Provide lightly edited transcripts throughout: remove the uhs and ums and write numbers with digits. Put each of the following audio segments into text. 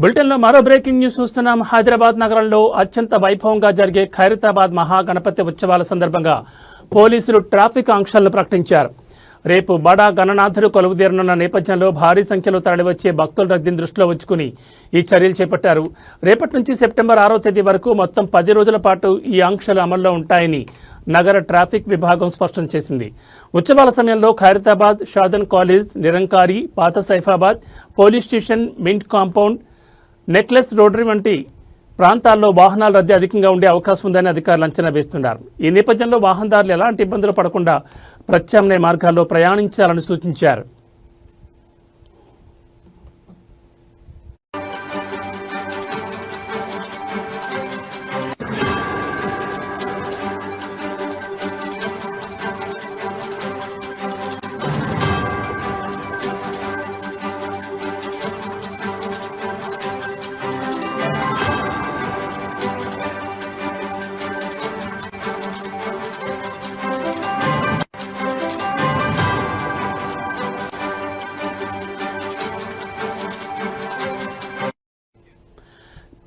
బులెటిన్లో మరో breaking news చూస్తున్నాం. హైదరాబాద్ నగరంలో అత్యంత వైభవంగా జరిగే ఖైరతాబాద్ మహాగణపతి ఉత్సవాల సందర్భంగా పోలీసులు ట్రాఫిక్ ఆంక్షలను ప్రకటించారు. రేపు బడా గణనాథుడు కొలువుదీరనున్న నేపథ్యంలో భారీ సంఖ్యలో తరలివచ్చే భక్తుల రద్దీని దృష్టిలో ఉంచుకుని ఈ చర్యలు చేపట్టారు. రేపటి నుంచి సెప్టెంబర్ 6వ తేదీ వరకు మొత్తం 10 రోజుల పాటు ఈ ఆంక్షలు అమల్లో ఉంటాయని నగర ట్రాఫిక్ విభాగం స్పష్టం చేసింది. ఉత్సవాల సమయంలో ఖైరతాబాద్, షాజన్ కాలేజ్, నిరంకారి, పాత Saifabad, police station, mint compound, necklace rotary వంటి ప్రాంతాల్లో వాహనాల రద్దీ అధికంగా ఉండే అవకాశం ఉందని అధికారులు అంచనా వేస్తున్నారు. ఈ నేపథ్యంలో వాహనదారులు ఎలాంటి ఇబ్బందులు పడకుండా ప్రత్యామ్నాయ మార్గాల్లో ప్రయాణించాలని సూచించారు.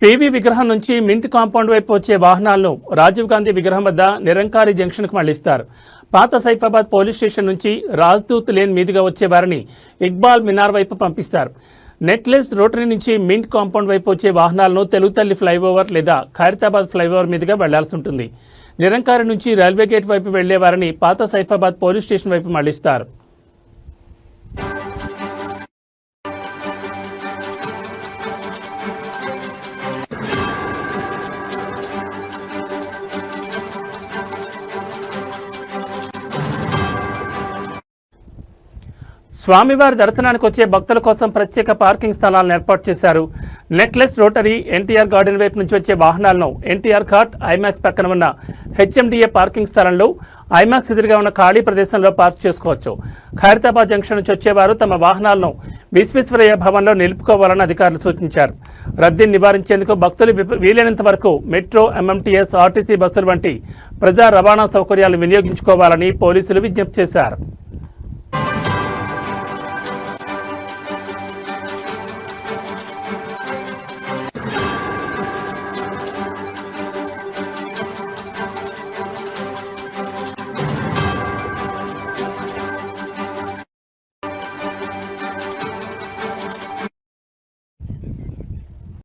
పీవీ విగ్రహం నుంచి మింట్ కాంపౌండ్ వైపు వచ్చే వాహనాలను రాజీవ్ గాంధీ విగ్రహం వద్ద నిరంకారి జంక్షన్కు మళ్లిస్తారు. పాత సైఫాబాద్ పోలీస్ స్టేషన్ నుంచి రాజ్దూత్ లేన్ మీదుగా వచ్చే వారిని ఇక్బాల్ మినార్ వైపు పంపిస్తారు. నెక్లెస్ రోటరీ నుంచి మింట్ కాంపౌండ్ వైపు వచ్చే వాహనాలను తెలుగుతల్లి ఫ్లైఓవర్ లేదా ఖైరతాబాద్ ఫ్లైఓవర్ మీదుగా వెళ్లాల్సి ఉంటుంది. నిరంకారి నుంచి రైల్వే గేట్ వైపు వెళ్లే వారిని పాత సైఫాబాద్ పోలీస్ స్టేషన్ వైపు మళ్లిస్తారు. స్వామివారి దర్శనానికి వచ్చే భక్తుల కోసం ప్రత్యేక పార్కింగ్ స్థలాలను ఏర్పాటు చేశారు. నెక్లెస్ రోటరీ, ఎన్టీఆర్ గార్డెన్ వైపు నుంచి వచ్చే వాహనాలను ఎన్టీఆర్ ఘాట్, ఐమాక్స్ పక్కన ఉన్న హెచ్ఎండిఏ పార్కింగ్ స్థలంలో, ఐమాక్స్ ఎదురుగా ఉన్న ఖాళీ ప్రదేశంలో పార్క్ చేసుకోవచ్చు. ఖైరతాబాద్ జంక్షన్ నుంచి వచ్చేవారు తమ వాహనాలను విశ్వేశ్వరయ్య భవన్లో నిలుపుకోవాలని అధికారులు సూచించారు. రద్దీని నివారించేందుకు భక్తులు వీలైనంత వరకు మెట్రో, ఎంఎంటీఎస్, ఆర్టీసీ బస్సులు వంటి ప్రజా రవాణా సౌకర్యాలను వినియోగించుకోవాలని పోలీసులు విజ్ఞప్తి చేశారు.